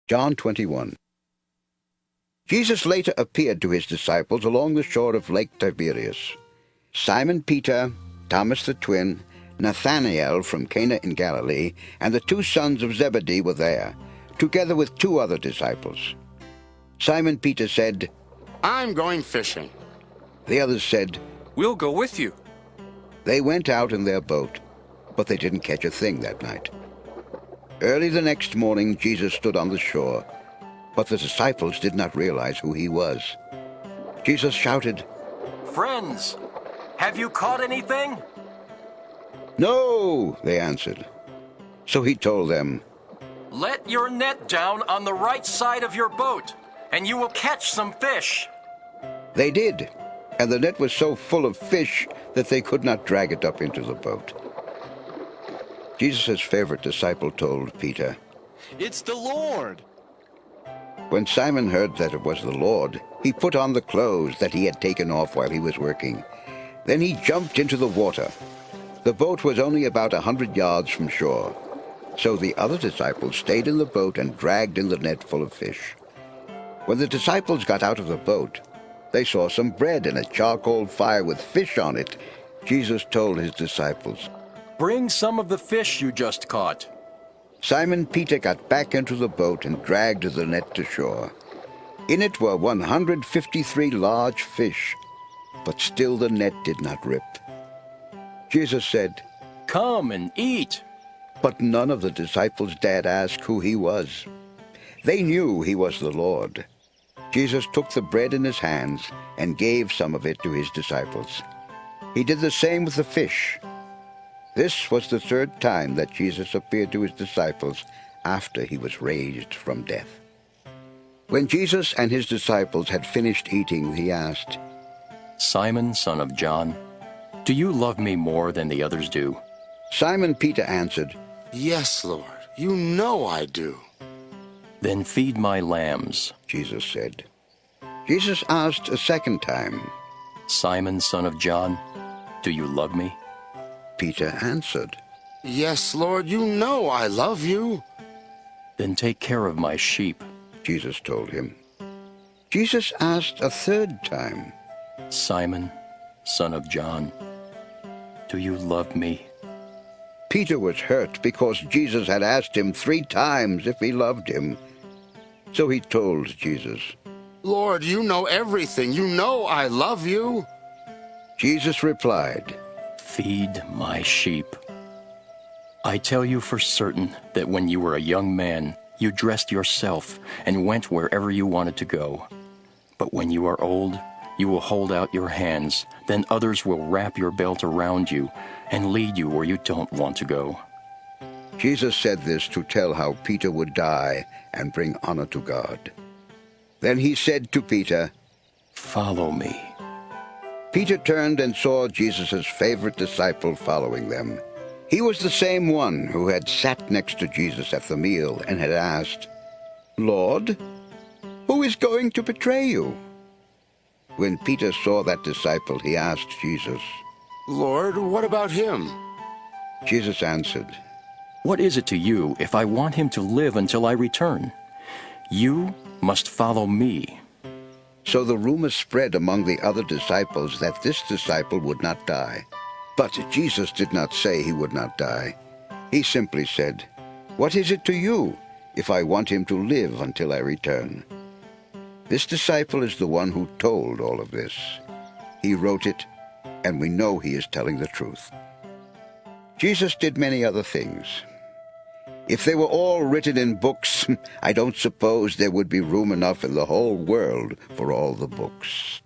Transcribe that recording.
John 21. Jesus later appeared to his disciples along the shore of Lake Tiberias. Simon Peter, Thomas the twin, Nathanael from Cana in Galilee, and the two sons of Zebedee were there, together with two other disciples. Simon Peter said, "I'm going fishing." The others said, "We'll go with you." They went out in their boat, but they didn't catch a thing that night. Early the next morning, Jesus stood on the shore, but the disciples did not realize who he was. Jesus shouted, "Friends, have you caught anything?" "No," they answered. So he told them, "Let your net down on the right side of your boat, and you will catch some fish." They did, and the net was so full of fish that they could not drag it up into the boat. Jesus' favorite disciple told Peter, "It's the Lord." When Simon heard that it was the Lord, he put on the clothes that he had taken off while he was working. Then he jumped into the water. The boat was only about 100 yards from shore, so the other disciples stayed in the boat and dragged in the net full of fish. When the disciples got out of the boat, they saw some bread and a charcoal fire with fish on it. Jesus told his disciples, "Bring some of the fish you just caught." Simon Peter got back into the boat and dragged the net to shore. In it were 153 large fish, but still the net did not rip. Jesus said, "Come and eat." but none of the disciples dared ask who he was. They knew he was the Lord. Jesus took the bread in his hands and gave some of it to his disciples. He did the same with the fish. This was the third time that Jesus appeared to his disciples after he was raised from death. When Jesus and his disciples had finished eating, he asked, "Simon, son of John, do you love me more than the others do?" Simon Peter answered, "Yes, Lord, you know I do." "Then feed my lambs." Jesus said. Jesus asked a second time. "Simon, son of John, do you love me?" Peter answered, "Yes, Lord, you know I love you." "Then take care of my sheep." Jesus told him. Jesus asked a third time, "Simon, son of John, do you love me?" Peter was hurt because Jesus had asked him 3 times if he loved him. So he told Jesus, "Lord, you know everything. You know I love you." Jesus replied, "Feed my sheep. I tell you for certain that when you were a young man, you dressed yourself and went wherever you wanted to go. But when you are old, you will hold out your hands. Then others will wrap your belt around you and lead you where you don't want to go." Jesus said this to tell how Peter would die and bring honor to God. Then he said to Peter, "Follow me." Peter turned and saw Jesus' favorite disciple following them. He was the same one who had sat next to Jesus at the meal and had asked, "Lord, who is going to betray you?" When Peter saw that disciple, he asked Jesus. "Lord, what about him?" Jesus answered, "What is it to you if I want him to live until I return? You must follow me." So the rumor spread among the other disciples that this disciple would not die. But Jesus did not say he would not die. He simply said, "What is it to you if I want him to live until I return?" This disciple is the one who told all of this. He wrote it, and we know he is telling the truth. Jesus did many other things. If they were all written in books, I don't suppose there would be room enough in the whole world for all the books.